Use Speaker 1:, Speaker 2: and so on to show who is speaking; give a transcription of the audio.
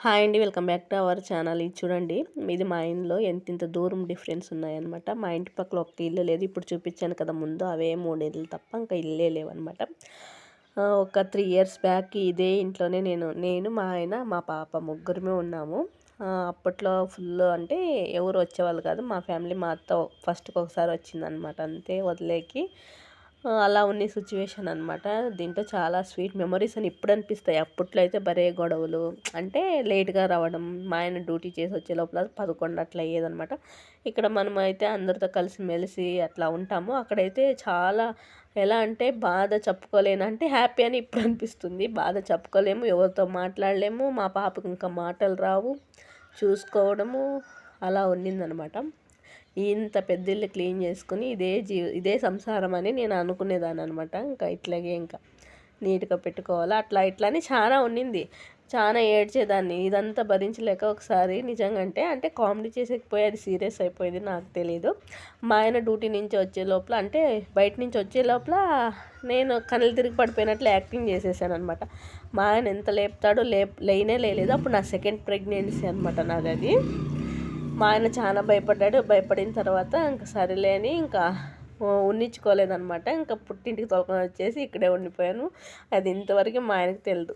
Speaker 1: Hi అండి. Welcome back to our channel. ఇది చూడండి, ఇది మా ఇంట్లో ఇంత దూరం డిఫరెన్స్ ఉన్నాయన్నమాట. మా ఇంటి పక్కల ఒక్క ఇల్లు లేదు. ఇప్పుడు చూపించాను కదా ముందు, అవే 3 ఇల్లు తప్ప ఇంకా ఇల్లే లేవన్నమాట. ఒక 3 ఇయర్స్ బ్యాక్ ఇదే ఇంట్లోనే నేను మా ఆయన మా పాప ముగ్గురమే ఉన్నాము. అప్పట్లో ఫుల్ అంటే ఎవరు వచ్చేవాళ్ళు కాదు. మా ఫ్యామిలీ మా అత్త ఫస్ట్కి ఒకసారి వచ్చిందనమాట, అంతే వదిలేకి. అలా ఉన్న సిచ్యువేషన్ అనమాట. దీంట్లో చాలా స్వీట్ మెమరీస్ అని ఇప్పుడు అనిపిస్తాయి. అప్పట్లో అయితే భలే గొడవలు, అంటే లేట్గా రావడం, మా ఆయన డ్యూటీ చేసి వచ్చే లోపల 11 అట్లా అయ్యేదనమాట. ఇక్కడ మనమైతే అందరితో కలిసి మెలిసి అట్లా ఉంటాము. అక్కడైతే చాలా ఎలా అంటే బాధ చెప్పుకోలేను, అంటే హ్యాపీ అని ఇప్పుడు అనిపిస్తుంది. బాధ చెప్పుకోలేము, ఎవరితో మాట్లాడలేము, మా పాపకు ఇంకా మాటలు రావు, చూసుకోవడము అలా ఉన్నిందనమాట. ఇంత పెద్ద ఇల్లు క్లీన్ చేసుకుని ఇదే సంసారం అని నేను అనుకునేదాన్ని అనమాట. ఇంకా ఇట్లాగే ఇంకా నీట్గా పెట్టుకోవాలా అట్లా ఇట్లా అని చాలా ఉండింది. చాలా ఏడ్చేదాన్ని. ఇదంతా భరించలేక ఒకసారి నిజంగా అంటే కామెడీ చేసేకపోయి అది సీరియస్ అయిపోయేది, నాకు తెలీదు. మా ఆయన డ్యూటీ నుంచి వచ్చే లోపల, అంటే బయట నుంచి వచ్చే లోపల నేను కళ్ళు తిరిగి పడిపోయినట్లు యాక్టింగ్ చేసేసాను అనమాట. మా ఆయన ఎంత లేపుతాడో లేనే లేదు. అప్పుడు నా సెకండ్ ప్రెగ్నెన్సీ అనమాట నాది అది. మా ఆయన చాలా భయపడ్డాడు. భయపడిన తర్వాత ఇంకా సరేలే అని ఇంకా ఉన్నించుకోలేదనమాట. ఇంకా పుట్టింటికి తోలుకొని వచ్చేసి ఇక్కడే ఉండిపోయాను. అది ఇంతవరకు మా ఆయనకు తెలియదు.